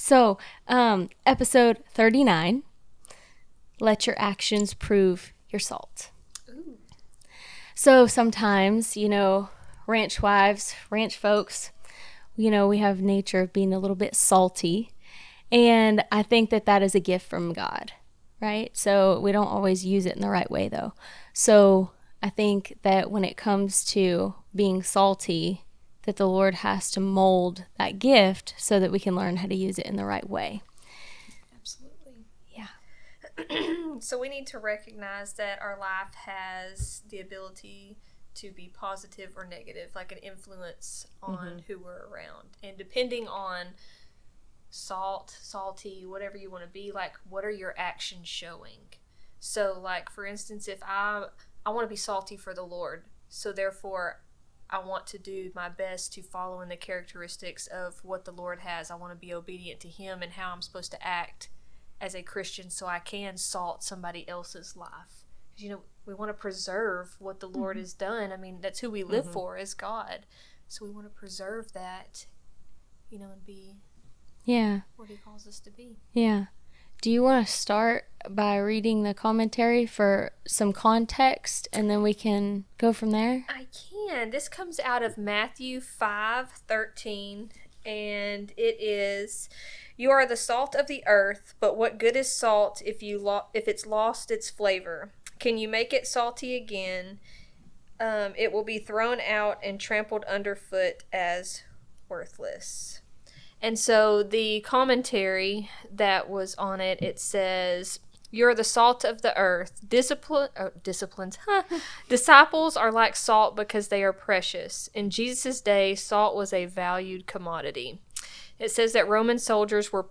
So, episode 39, let your actions prove your salt. Ooh. So sometimes, ranch wives, ranch folks, we have nature of being a little bit salty. And I think that is a gift from God, right? So we don't always use it in the right way, though. So I think that when it comes to being salty, that the Lord has to mold that gift so that we can learn how to use it in the right way. Absolutely. Yeah. So we need to recognize that our life has the ability to be positive or negative, like an influence on who we're around. And depending on salty, whatever you want to be, like, what are your actions showing? So, like, for instance, if I want to be salty for the Lord, so therefore I want to do my best to follow in the characteristics of what the Lord has. I want to be obedient to Him and how I'm supposed to act as a Christian so I can salt somebody else's life. Because, we want to preserve what the Lord has done. I mean, that's who we live for, is God. So we want to preserve that, and be what He calls us to be. Yeah. Do you want to start by reading the commentary for some context, and then we can go from there? I can. This comes out of Matthew 5:13, and it is, "You are the salt of the earth, but what good is salt if it's lost its flavor? Can you make it salty again? It will be thrown out and trampled underfoot as worthless." And so the commentary that was on it, it says, "You're the salt of the earth. Disciplines. Disciples are like salt because they are precious. In Jesus' day, salt was a valued commodity." It says that Roman soldiers were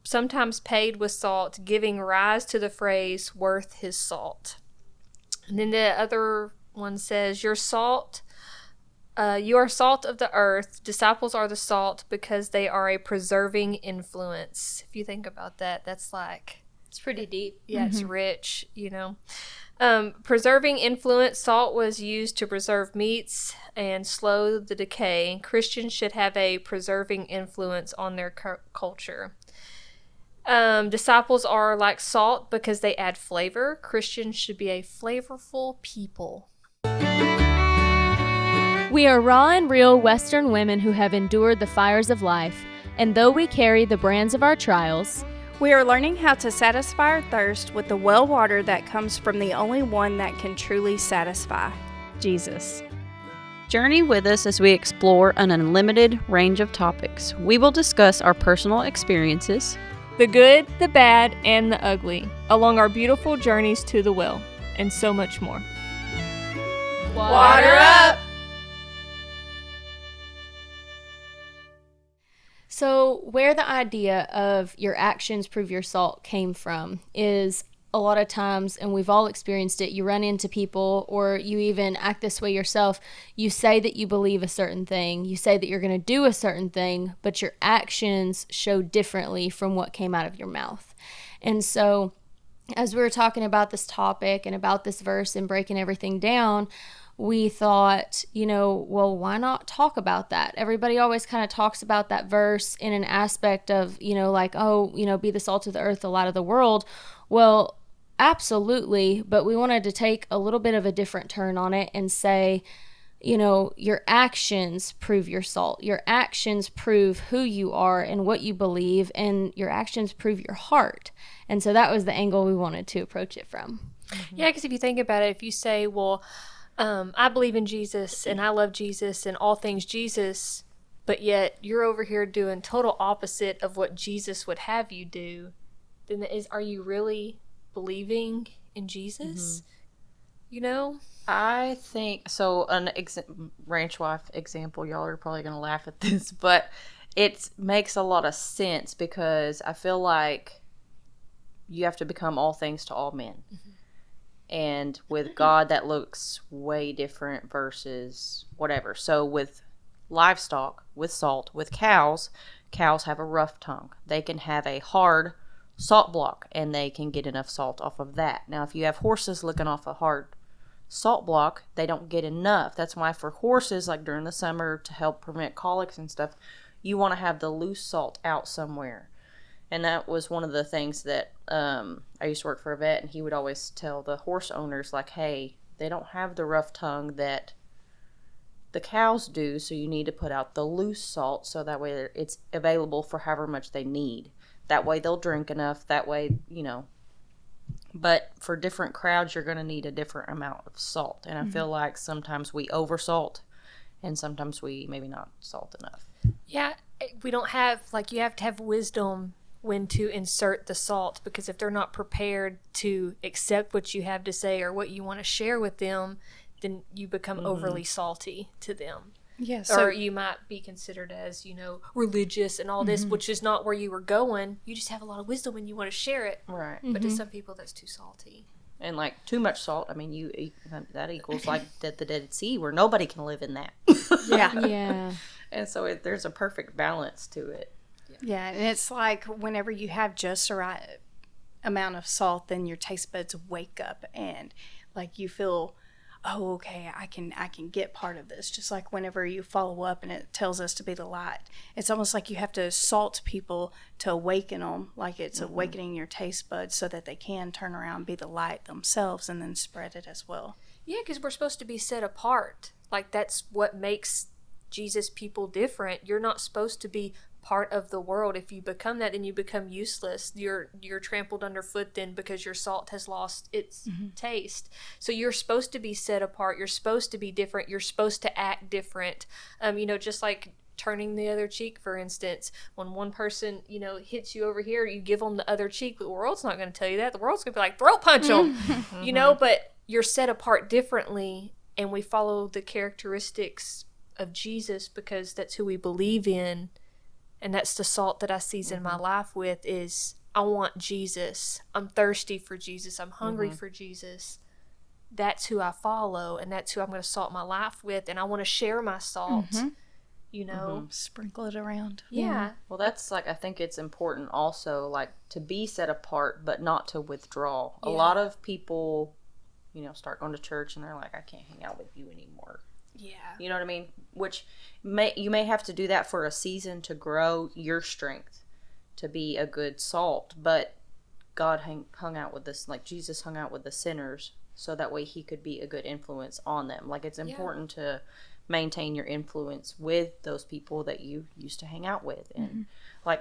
sometimes paid with salt, giving rise to the phrase, "worth his salt." And then the other one says, "You are salt of the earth. Disciples are the salt because they are a preserving influence." If you think about that, that's like... It's pretty deep. Yeah, it's rich, Preserving influence. Salt was used to preserve meats and slow the decay. Christians should have a preserving influence on their culture. Disciples are like salt because they add flavor. Christians should be a flavorful people. We are raw and real Western women who have endured the fires of life, and though we carry the brands of our trials, we are learning how to satisfy our thirst with the well water that comes from the only one that can truly satisfy, Jesus. Journey with us as we explore an unlimited range of topics. We will discuss our personal experiences, the good, the bad, and the ugly, along our beautiful journeys to the well, and so much more. Water up! So where the idea of your actions prove your salt came from is a lot of times, and we've all experienced it, you run into people or you even act this way yourself. You say that you believe a certain thing. You say that you're going to do a certain thing, but your actions show differently from what came out of your mouth. And so as we were talking about this topic and about this verse and breaking everything down, we thought, well, why not talk about that? Everybody always kind of talks about that verse in an aspect of, be the salt of the earth, the light of the world. Well, absolutely. But we wanted to take a little bit of a different turn on it and say, your actions prove your salt. Your actions prove who you are and what you believe, and your actions prove your heart. And so that was the angle we wanted to approach it from. Mm-hmm. Yeah, because if you think about it, if you say, well, I believe in Jesus and I love Jesus and all things Jesus, but yet you're over here doing total opposite of what Jesus would have you do, then are you really believing in Jesus? I think so. An ranch wife example, y'all are probably going to laugh at this, but it makes a lot of sense because I feel like you have to become all things to all men. Mm-hmm. And with God, that looks way different versus whatever. So with livestock, with salt, with cows have a rough tongue. They can have a hard salt block, and they can get enough salt off of that. Now, if you have horses licking off a hard salt block, they don't get enough. That's why for horses, like during the summer, to help prevent colics and stuff, you want to have the loose salt out somewhere. And that was one of the things that I used to work for a vet, and he would always tell the horse owners, like, hey, they don't have the rough tongue that the cows do, so you need to put out the loose salt so that way it's available for however much they need. That way they'll drink enough. That way, But for different crowds, you're going to need a different amount of salt. And I feel like sometimes we oversalt, and sometimes we maybe not salt enough. Yeah, we don't have, you have to have wisdom when to insert the salt, because if they're not prepared to accept what you have to say or what you want to share with them, then you become overly salty to them. Yeah, or you might be considered as, religious and all this, which is not where you were going. You just have a lot of wisdom and you want to share it. Right. But to some people, that's too salty. And too much salt, I mean, that equals the Dead Sea, where nobody can live in that. Yeah. And so there's a perfect balance to it. Yeah, and it's like whenever you have just the right amount of salt, then your taste buds wake up and you feel, oh, okay, I can get part of this. Just like whenever you follow up and it tells us to be the light, it's almost like you have to salt people to awaken them, like it's awakening your taste buds so that they can turn around and be the light themselves and then spread it as well. Yeah, because we're supposed to be set apart. That's what makes Jesus people different. You're not supposed to be part of the world. If you become that, then you become useless. You're trampled underfoot then, because your salt has lost its taste. So you're supposed to be set apart. You're supposed to be different. You're supposed to act different. Just like turning the other cheek, for instance. When one person, hits you over here, you give them the other cheek. But the world's not going to tell you that. The world's going to be like, throat punch them, but you're set apart differently, and we follow the characteristics of Jesus because that's who we believe in. And that's the salt that I season my life with is I want Jesus. I'm thirsty for Jesus. I'm hungry for Jesus. That's who I follow, and that's who I'm going to salt my life with. And I want to share my salt, Sprinkle it around. Yeah. Well, that's I think it's important also, to be set apart, but not to withdraw. A lot of people, start going to church and they're like, I can't hang out with you anymore. Yeah. You know what I mean? Which you may have to do that for a season to grow your strength to be a good salt. But God hung out with this, Jesus hung out with the sinners, so that way he could be a good influence on them. It's important to maintain your influence with those people that you used to hang out with, and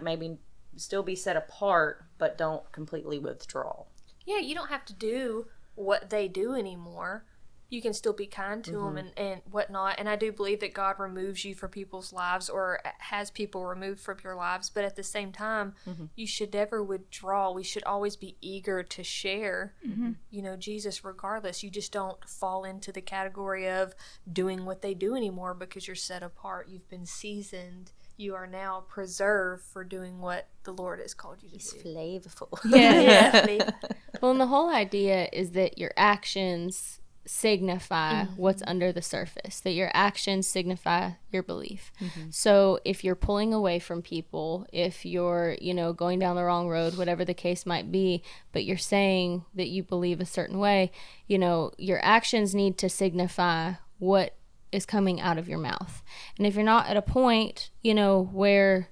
maybe still be set apart, but don't completely withdraw. Yeah, you don't have to do what they do anymore. You can still be kind to them and whatnot. And I do believe that God removes you from people's lives, or has people removed from your lives. But at the same time, you should never withdraw. We should always be eager to share, Jesus regardless. You just don't fall into the category of doing what they do anymore, because you're set apart. You've been seasoned. You are now preserved for doing what the Lord has called you to do. Flavorful. Yeah. Well, and the whole idea is that your actions signify what's under the surface, that your actions signify your belief. So if you're pulling away from people, if you're going down the wrong road, whatever the case might be, but you're saying that you believe a certain way, your actions need to signify what is coming out of your mouth. And if you're not at a point where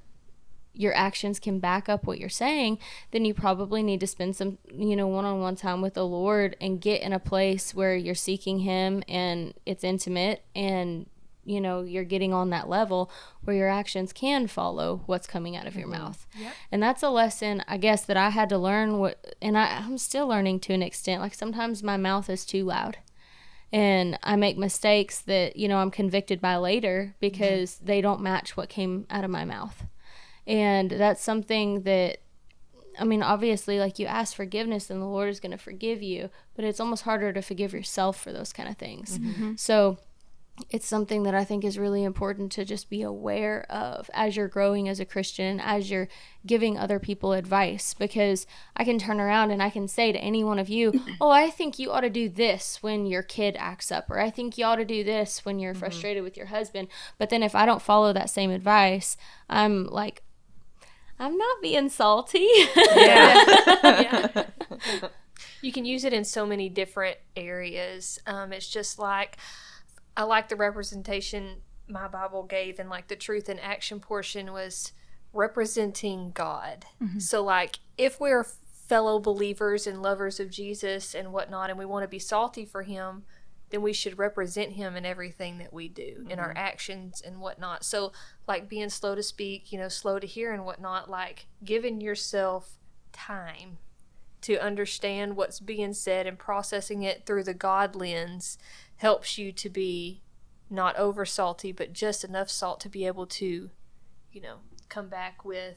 your actions can back up what you're saying, then you probably need to spend some, one-on-one time with the Lord and get in a place where you're seeking him and it's intimate, and, you're getting on that level where your actions can follow what's coming out of your mouth. Yep. And that's a lesson, I guess, that I had to learn, and I'm still learning to an extent. Sometimes my mouth is too loud. And I make mistakes that, I'm convicted by later because they don't match what came out of my mouth. And that's something that, obviously, you ask forgiveness and the Lord is going to forgive you, but it's almost harder to forgive yourself for those kind of things. So it's something that I think is really important to just be aware of as you're growing as a Christian, as you're giving other people advice, because I can turn around and I can say to any one of you, oh, I think you ought to do this when your kid acts up, or I think you ought to do this when you're frustrated with your husband. But then if I don't follow that same advice, I'm not being salty. Yeah. You can use it in so many different areas. It's just I like the representation my Bible gave, and the truth and action portion was representing God. So, like, if we're fellow believers and lovers of Jesus and whatnot, and we want to be salty for him, then we should represent him in everything that we do, in our actions and whatnot. So, like, being slow to speak, slow to hear and whatnot, like, giving yourself time to understand what's being said and processing it through the God lens helps you to be not over salty, but just enough salt to be able to, come back with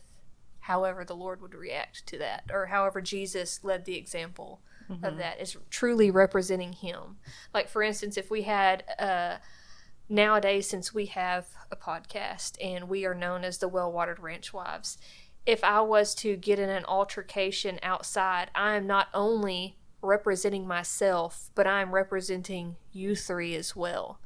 however the Lord would react to that, or however Jesus led the example of that, is truly representing him. Like, for instance, if we had, nowadays, since we have a podcast and we are known as the Well-Watered Ranch Wives, if I was to get in an altercation outside, I am not only representing myself, but I'm representing you three as well.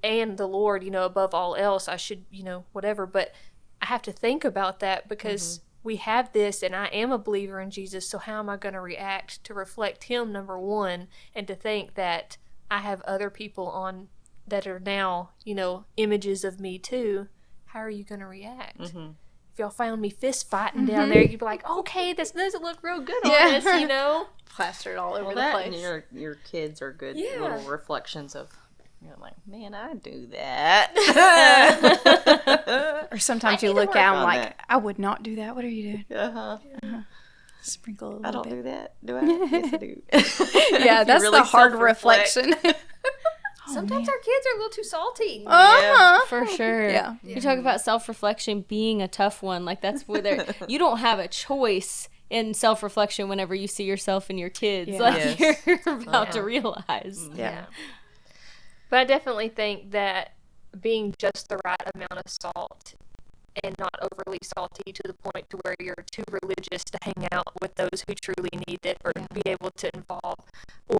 And the Lord, above all else, I should, whatever, but I have to think about that because we have this, and I am a believer in Jesus, so how am I going to react to reflect him, number one, and to think that I have other people on that are now, images of me too? How are you going to react? If y'all found me fist fighting down there, you'd be like, okay, this doesn't look real good on us, Plastered all over the that place. and your kids are good Yeah. little reflections of, like, man, I do that. Or sometimes you need to look work out and on like, that. I would not do that. What are you doing? Uh-huh. Sprinkle a little I don't bit. do that, do I? Yes, I do. Yeah, If you that's really the hard self-reflect. reflection. Sometimes our kids are a little too salty. Uh-huh. For sure. Yeah. You talk about self-reflection being a tough one. Like, that's where you don't have a choice in self-reflection whenever you see yourself and your kids. Yeah. Like, Yes. you're about to Yeah. realize. Yeah. But I definitely think that being just the right amount of salt and not overly salty to the point to where you're too religious to hang out with those who truly need it or be able to involve,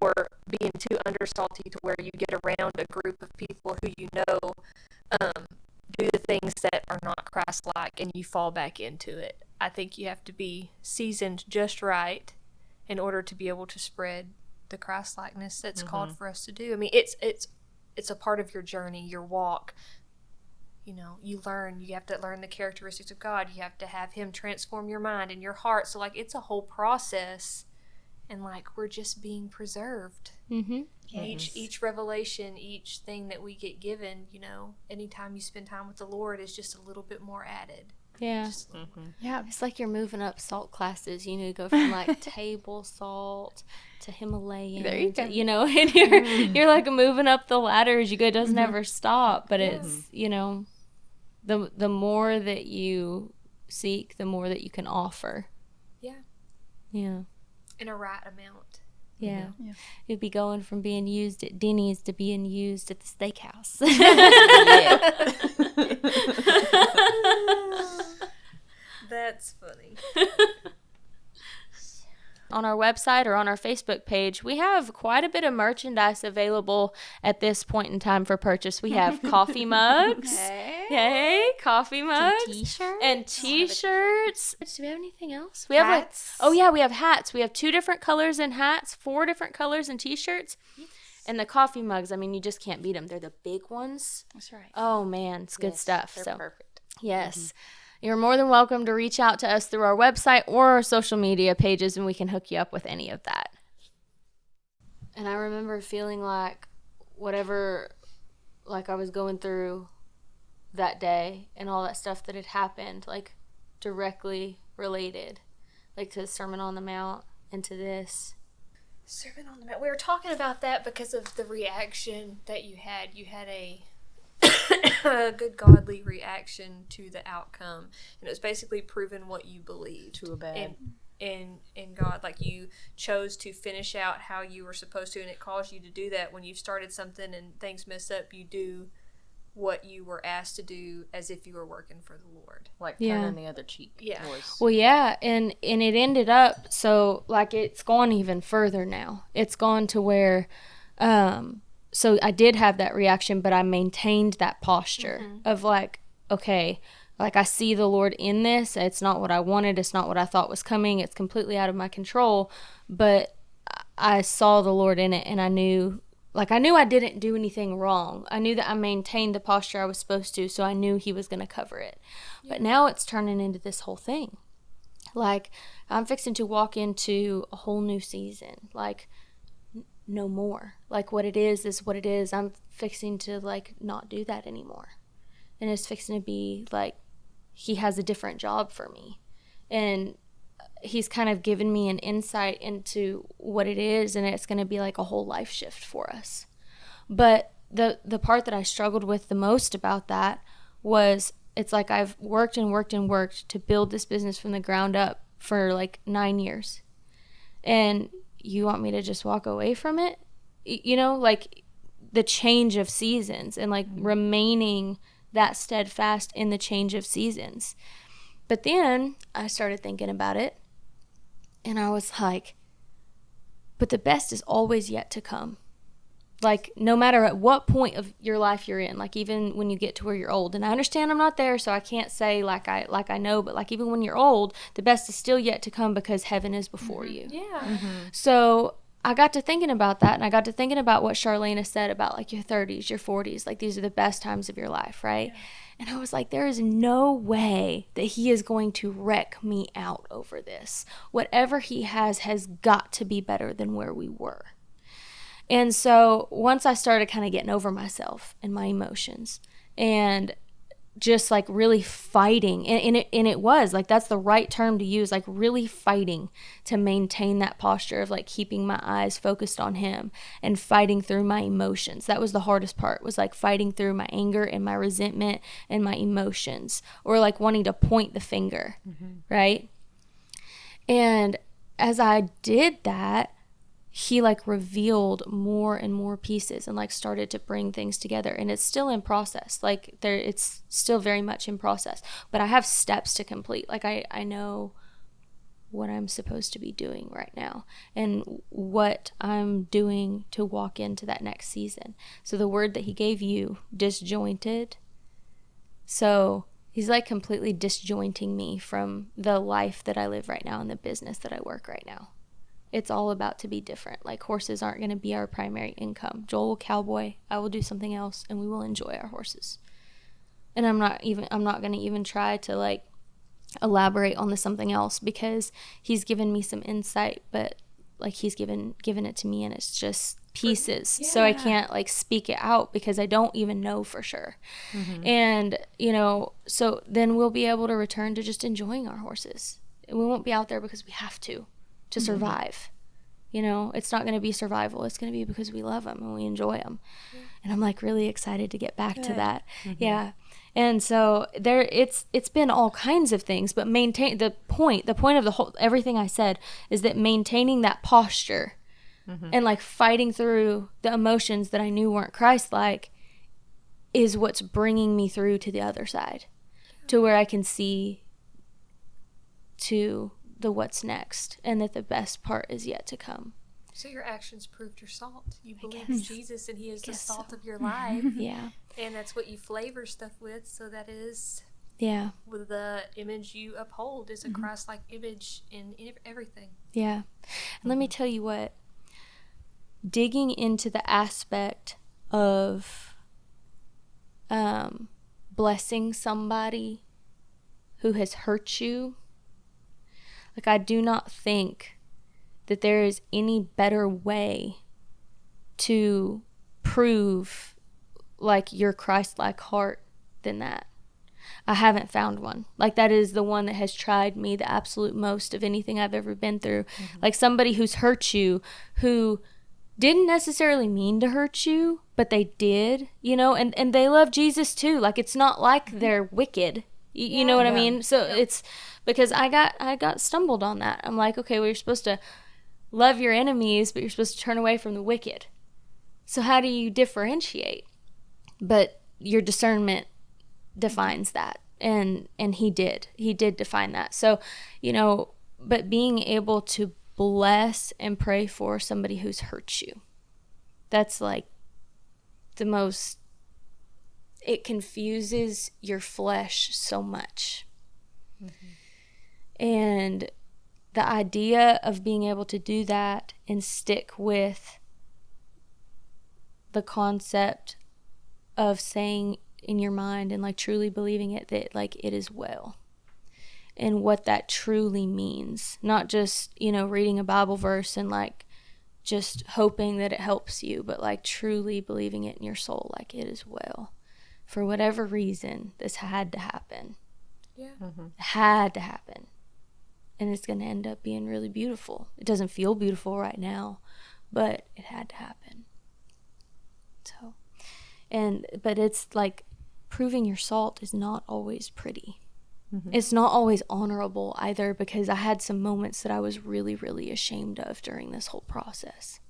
or being too undersalty to where you get around a group of people who do the things that are not Christ-like and you fall back into it. I think you have to be seasoned just right in order to be able to spread the Christ-likeness that's called for us to do. I mean, it's a part of your journey, your walk. You have to learn the characteristics of God. You have to have him transform your mind and your heart. So, like, it's a whole process, and, like, we're just being preserved. Mm-hmm. Each revelation, each thing that we get given, anytime you spend time with the Lord is just a little bit more added. Yeah. Just a little bit. Yeah. It's like you're moving up salt classes. You go from, like, table salt to Himalayan. There you go. And you're like moving up the ladder as you go. It doesn't ever stop. But it's, the more that you seek, the more that you can offer. Yeah. Yeah. In a right amount. Yeah. Yeah. You'd be going from being used at Denny's to being used at the steakhouse. That's funny. On our website or on our Facebook page, we have quite a bit of merchandise available at this point in time for purchase. We have coffee mugs. Yay, coffee mugs. T-shirts. And t-shirts. Do we have anything else? We have Hats. we have hats. We have 2 different colors in hats, 4 different colors in t-shirts. And the coffee mugs, I mean, you just can't beat them. They're the big ones. That's right. Oh man, it's good stuff. They're So perfect. yes. You're more than welcome to reach out to us through our website or our social media pages, and we can hook you up with any of that. And I remember feeling like whatever, like I was going through that day and all that stuff that had happened, like directly related, like to the Sermon on the Mount and to this. Sermon on the Mount. We were talking about that because of the reaction that you had. You had a good godly reaction to the outcome, and it was basically proving what you believed To a bad. in God. Like, you chose to finish out how you were supposed to, and it caused you to do that. When you've started something and things mess up, you do what you were asked to do as if you were working for the Lord. Like Yeah. turning the other cheek. Yeah. Was, Well, yeah, and it ended up so, like, it's gone even further now. It's gone to where, so I did have that reaction, but I maintained that posture of, like, okay, like, I see the Lord in this. It's not what I wanted. It's not what I thought was coming. It's completely out of my control, but I saw the Lord in it, and I knew, like, I knew I didn't do anything wrong. I knew that I maintained the posture I was supposed to, so I knew he was going to cover it. Yeah. But now it's turning into this whole thing. Like, I'm fixing to walk into a whole new season. Like, no more. Like, what it is what it is. I'm fixing to, like, not do that anymore. And it's fixing to be, like, he has a different job for me. And he's kind of given me an insight into what it is, and it's going to be like a whole life shift for us. But the part that I struggled with the most about that was, it's like I've worked and worked and worked to build this business from the ground up for like 9 years. And you want me to just walk away from it? You know, like the change of seasons and like remaining that steadfast in the change of seasons. But then I started thinking about it. And I was like, but the best is always yet to come. Like, no matter at what point of your life you're in, like even when you get to where you're old. And I understand I'm not there, so I can't say like I know, but like even when you're old, the best is still yet to come because heaven is before you. Yeah. Mm-hmm. So I got to thinking about that, and I got to thinking about what Charlene said about like your 30s, your 40s, like these are the best times of your life, right? Yeah. And I was like, there is no way that he is going to wreck me out over this. Whatever he has got to be better than where we were. And so once I started kind of getting over myself and my emotions and just like really fighting, and it was like, that's the right term to use, like really fighting to maintain that posture of like keeping my eyes focused on him and fighting through my emotions. That was the hardest part, was like fighting through my anger and my resentment and my emotions, or like wanting to point the finger, right? And as I did that, he like revealed more and more pieces and like started to bring things together. And it's still in process. Like it's still very much in process, but I have steps to complete. Like I know what I'm supposed to be doing right now and what I'm doing to walk into that next season. So the word that he gave you, disjointed. So he's like completely disjointing me from the life that I live right now and the business that I work right now. It's all about to be different. Like, horses aren't going to be our primary income. Joel will cowboy, I will do something else, and we will enjoy our horses. And I'm not going to even try to like elaborate on the something else, because he's given me some insight, but like he's given it to me and it's just pieces. Yeah. So I can't like speak it out because I don't even know for sure. Mm-hmm. And, you know, so then we'll be able to return to just enjoying our horses. We won't be out there because we have to survive. You know, it's not going to be survival. It's going to be because we love them and we enjoy them. Yeah. And I'm like really excited to get back to that. Mm-hmm. Yeah. And so it's been all kinds of things, but the point of the whole, everything I said is that maintaining that posture and like fighting through the emotions that I knew weren't Christ-like is what's bringing me through to the other side, to where I can see to the what's next, and that the best part is yet to come. So your actions proved your salt. You believe in Jesus, and he is the salt of your life. Yeah. And that's what you flavor stuff with, so that is with the image you uphold is a Christ-like image in everything. Yeah. And let me tell you what, digging into the aspect of blessing somebody who has hurt you, like, I do not think that there is any better way to prove, like, your Christ-like heart than that. I haven't found one. Like, that is the one that has tried me the absolute most of anything I've ever been through. Mm-hmm. Like, somebody who's hurt you, who didn't necessarily mean to hurt you, but they did, you know, and they love Jesus too. Like, it's not like they're wicked. You know what I mean? So it's because I got stumbled on that. I'm like, okay, well, you're supposed to love your enemies, but you're supposed to turn away from the wicked. So how do you differentiate? But your discernment defines that. And he did define that. So, you know, but being able to bless and pray for somebody who's hurt you, that's like the most, it confuses your flesh so much. Mm-hmm. And the idea of being able to do that and stick with the concept of saying in your mind and like truly believing it that like it is well, and what that truly means, not just, you know, reading a Bible verse and like just hoping that it helps you, but like truly believing it in your soul, like it is well. For whatever reason, this had to happen. Yeah. Had to happen. And it's going to end up being really beautiful. It doesn't feel beautiful right now, but it had to happen. So, but it's like proving your salt is not always pretty. It's not always honorable either, because I had some moments that I was really, really ashamed of during this whole process.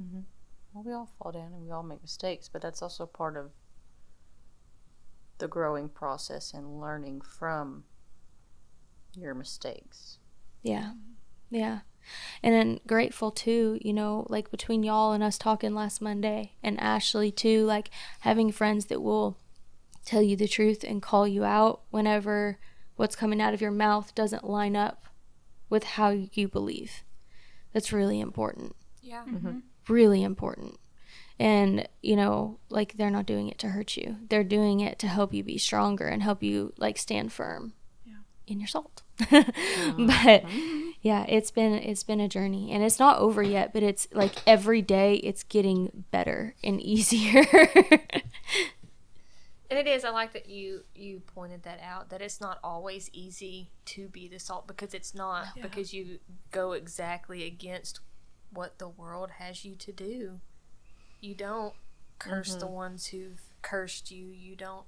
Well, we all fall down and we all make mistakes, but that's also part of the growing process and learning from your mistakes. Yeah. Yeah. And then grateful too, you know, like between y'all and us talking last Monday, and Ashley too, like having friends that will tell you the truth and call you out whenever what's coming out of your mouth doesn't line up with how you believe. That's really important. Yeah. Really important. And, you know, like they're not doing it to hurt you. They're doing it to help you be stronger and help you like stand firm in your salt. But yeah, it's been a journey, and it's not over yet, but it's like every day it's getting better and easier. And it is. I like that you pointed that out, that it's not always easy to be the salt, because it's not, because you go exactly against what the world has you to do. You don't curse the ones who've cursed you. You don't,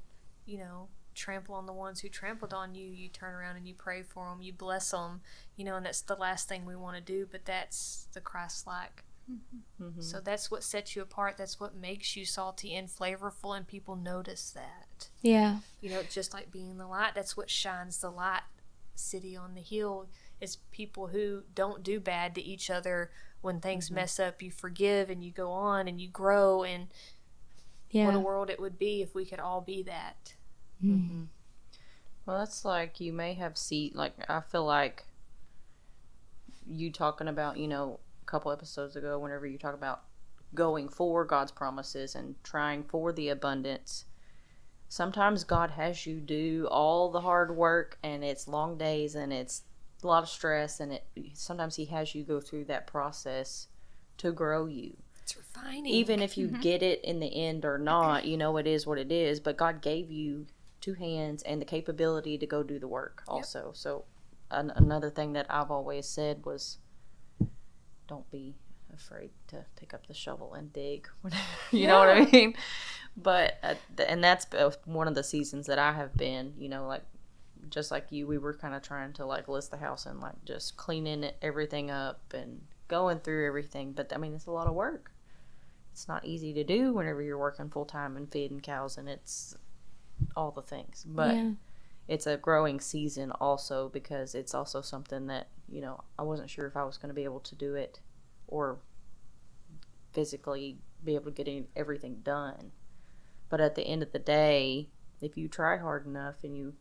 you know, trample on the ones who trampled on you. You turn around and you pray for them. You bless them, you know, and that's the last thing we want to do, but that's the Christ-like. So that's what sets you apart. That's what makes you salty and flavorful, and people notice that. Yeah. You know, just like being the light, that's what shines the light city on the hill, is people who don't do bad to each other. When things mess up, you forgive and you go on and you grow, and what a world it would be if we could all be that. Well, that's like, you may have seen, like, I feel like you talking about, you know, couple episodes ago, whenever you talk about going for God's promises and trying for the abundance, sometimes God has you do all the hard work, and it's long days and it's a lot of stress, and sometimes he has you go through that process to grow you. It's refining. Even if you get it in the end or not, you know, it is what it is, but God gave you two hands and the capability to go do the work also. So another thing that I've always said was, don't be afraid to pick up the shovel and dig. You know what I mean? But, and that's one of the seasons that I have been, you know, like, just like you, we were kind of trying to like list the house and like just cleaning everything up and going through everything. But I mean, it's a lot of work. It's not easy to do whenever you're working full time and feeding cows, and it's all the things. But it's a growing season also, because it's also something that, you know, I wasn't sure if I was going to be able to do it or physically be able to get everything done. But at the end of the day, if you try hard enough and you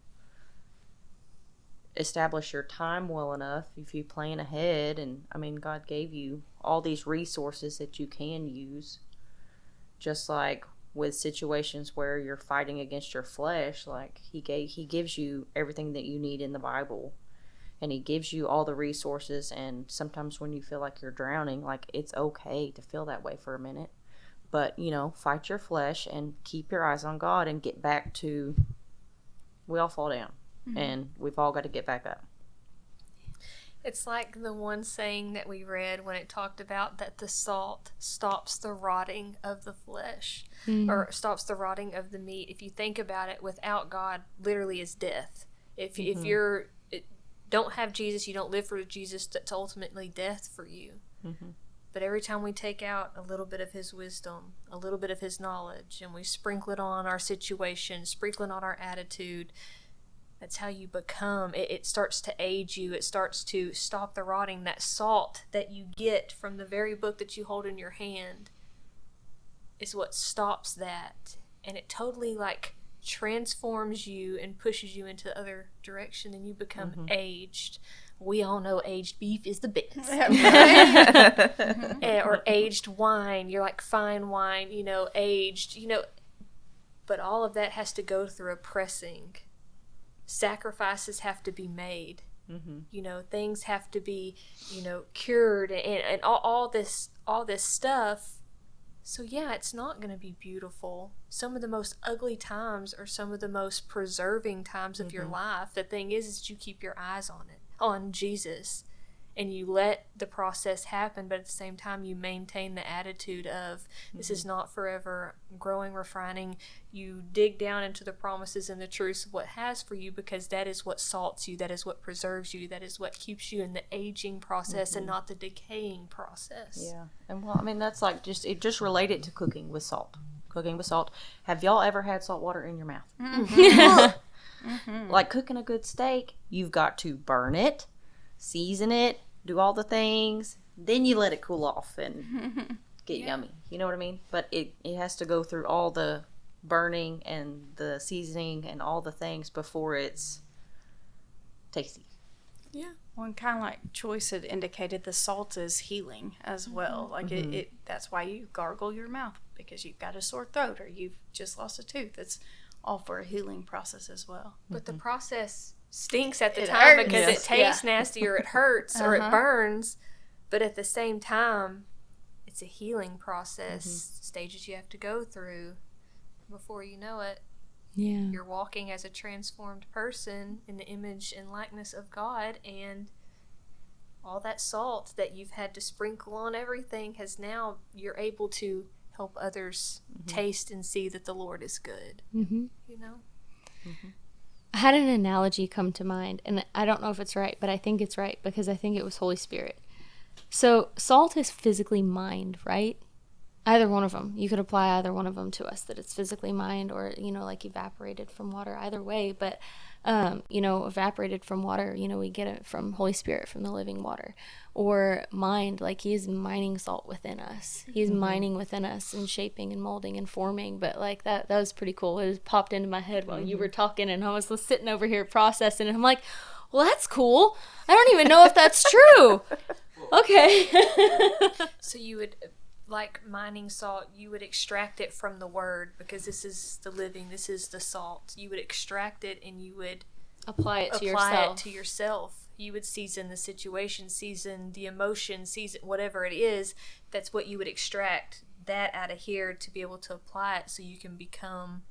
establish your time well enough, if you plan ahead, and I mean, God gave you all these resources that you can use, just like with situations where you're fighting against your flesh, like he gives you everything that you need in the Bible, and he gives you all the resources. And sometimes when you feel like you're drowning, like, it's okay to feel that way for a minute, but, you know, fight your flesh and keep your eyes on God and get back to, we all fall down, and we've all got to get back up. It's like the one saying that we read when it talked about that the salt stops the rotting of the flesh, or stops the rotting of the meat. If you think about it, without God, literally is death. If you're don't have Jesus, you don't live for Jesus, that's ultimately death for you. But every time we take out a little bit of his wisdom, a little bit of his knowledge, and we sprinkle it on our situation, sprinkle it on our attitude, that's how you become. It starts to age you. It starts to stop the rotting. That salt that you get from the very book that you hold in your hand is what stops that. And it totally like transforms you and pushes you into the other direction, and you become aged. we all know aged beef is the best. Right? Or aged wine, you're like fine wine, aged, but all of that has to go through a pressing. Sacrifices have to be made. Things have to be, cured and all this stuff. So yeah, it's not going to be beautiful. Some of the most ugly times are some of the most preserving times of your life. The thing is you keep your eyes on Jesus, and you let the process happen, but at the same time you maintain the attitude of this is not forever, growing, refining. You dig down into the promises and the truths of what has for you, because that is what salts you, that is what preserves you, that is what keeps you in the aging process and not the decaying process. Yeah. And well, I mean, that's like just relate it to cooking with salt. Cooking with salt. Have y'all ever had salt water in your mouth? Like cooking a good steak, you've got to burn it, season it, do all the things, then you let it cool off and get yummy. You know what I mean? But it has to go through all the burning and the seasoning and all the things before it's tasty. Yeah. Well, and kind of like Choice had indicated, the salt is healing as well. Like it that's why you gargle your mouth, because you've got a sore throat or you've just lost a tooth. It's all for a healing process as well. But the process stinks at the It time hurts. because Yes. it tastes nasty or it hurts or it burns. But at the same time, it's a healing process, stages you have to go through. Before you know it, you're walking as a transformed person in the image and likeness of God, and all that salt that you've had to sprinkle on everything you're able to help others taste and see that the Lord is good. I had an analogy come to mind, and I don't know if it's right, but I think it's right because I think it was Holy Spirit. So salt is physically mined, right? Either one of them. You could apply either one of them to us, that it's physically mined or, like evaporated from water, either way. But, evaporated from water, we get it from Holy Spirit, from the living water. Or mined, like he is mining salt within us. He's mining within us and shaping and molding and forming. But like that was pretty cool. It popped into my head while you were talking, and I was sitting over here processing, and I'm like, well, that's cool. I don't even know if that's true. Okay. So you would, like mining salt, you would extract it from the word, because this is the living, this is the salt. You would extract it and you would Apply it to yourself. You would season the situation, season the emotion, season whatever it is. That's what you would extract that out of here to be able to apply it so you can become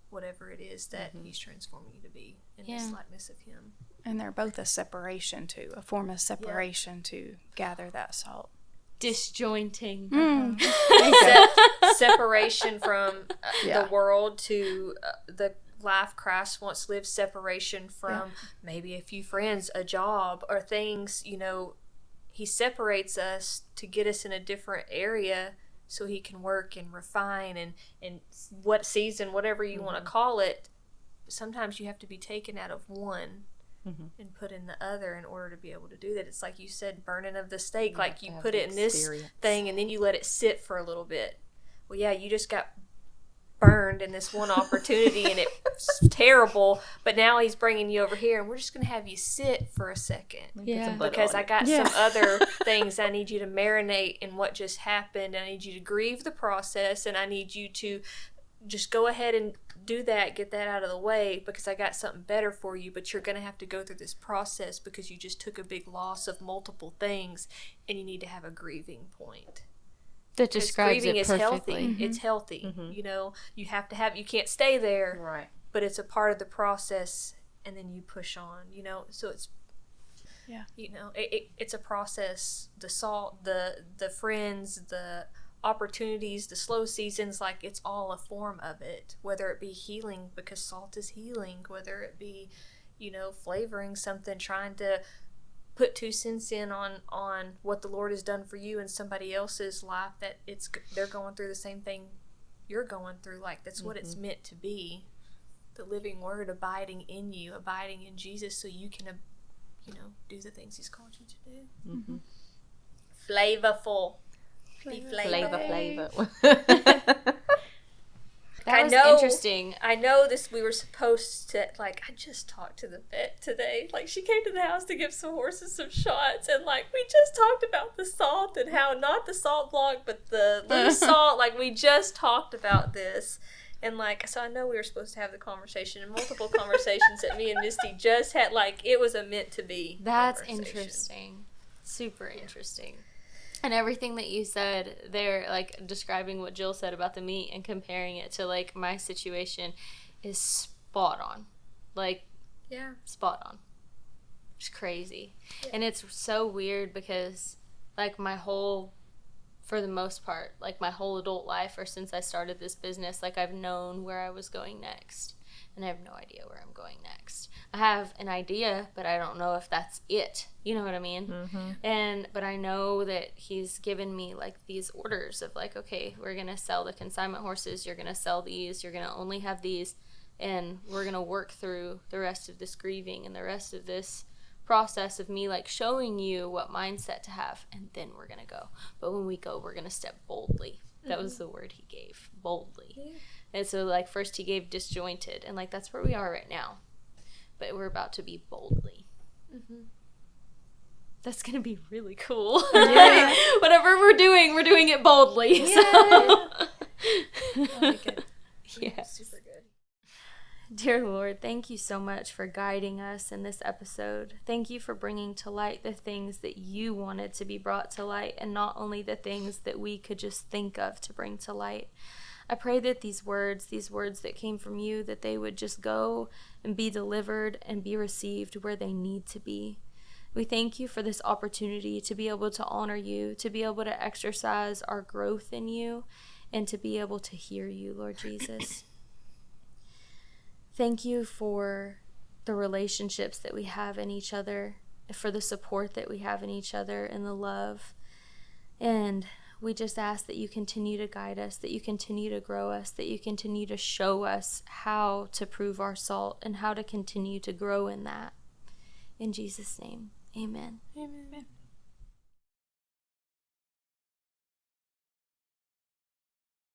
whatever it is that he's transforming you to be in this likeness of him. And they're both a separation too, a form of separation to gather that salt. Disjointing. Separation from the world to the life Christ wants lived, separation from maybe a few friends, a job, or things. He separates us to get us in a different area so he can work and refine and what season, whatever you want to call it. Sometimes you have to be taken out of one and put in the other in order to be able to do that. It's like you said, burning of the steak. Like you put it in this thing and then you let it sit for a little bit. Well, yeah, you just got burned in this one opportunity and it's terrible, but now he's bringing you over here and we're just going to have you sit for a second. Because I got some other things I need you to marinate in what just happened, and I need you to grieve the process, and I need you to just go ahead and do that, get that out of the way, because I got something better for you. But you're going to have to go through this process because you just took a big loss of multiple things, and you need to have a grieving point. That describes grieving it perfectly. is healthy. It's healthy. You have to have, you can't stay there, Right. but it's a part of the process, and then you push on, so it's, it's a process. The salt, the friends, the opportunities, the slow seasons, like it's all a form of it, whether it be healing, because salt is healing, whether it be, flavoring something, trying to put 2 cents in on what the Lord has done for you in somebody else's life, that they're going through the same thing you're going through. Like that's what it's meant to be, the living word abiding in you, abiding in Jesus, so you can do the things he's called you to do. Flavorful. Be Flavor. That was know, interesting. I know this. We were supposed to, like, I just talked to the vet today. Like, she came to the house to give some horses some shots, and, like, we just talked about the salt and how not the salt block, but the loose salt. Like, we just talked about this. And, like, so I know we were supposed to have the conversation, and multiple conversations that me and Misty just had. Like, it was a meant to be. That's conversation. interesting. Super interesting. And everything that you said there, like describing what Jill said about the meat and comparing it to like my situation, is spot on. Like, Yeah. spot on. It's crazy. Yeah. And it's so weird because like for the most part, like my whole adult life or since I started this business, like I've known where I was going next. And I have no idea where I'm going next. I have an idea, but I don't know if that's it. You know what I mean? Mm-hmm. But I know that he's given me like these orders of like, okay, we're going to sell the consignment horses. You're going to sell these. You're going to only have these. And we're going to work through the rest of this grieving and the rest of this process of me like showing you what mindset to have, and then we're gonna go. But when we go, we're gonna step boldly. That was the word he gave, boldly. Yeah. And so like first he gave disjointed, and like that's where we are right now, but we're about to be boldly. That's gonna be really cool. Yeah. Whatever we're doing it boldly. Yeah. So. That'll be good. Yeah. Super good. Dear Lord, thank you so much for guiding us in this episode. Thank you for bringing to light the things that you wanted to be brought to light, and not only the things that we could just think of to bring to light. I pray that these words that came from you, that they would just go and be delivered and be received where they need to be. We thank you for this opportunity to be able to honor you, to be able to exercise our growth in you, and to be able to hear you, Lord Jesus. Thank you for the relationships that we have in each other, for the support that we have in each other, and the love. And we just ask that you continue to guide us, that you continue to grow us, that you continue to show us how to prove our salt and how to continue to grow in that. In Jesus' name, amen. Amen.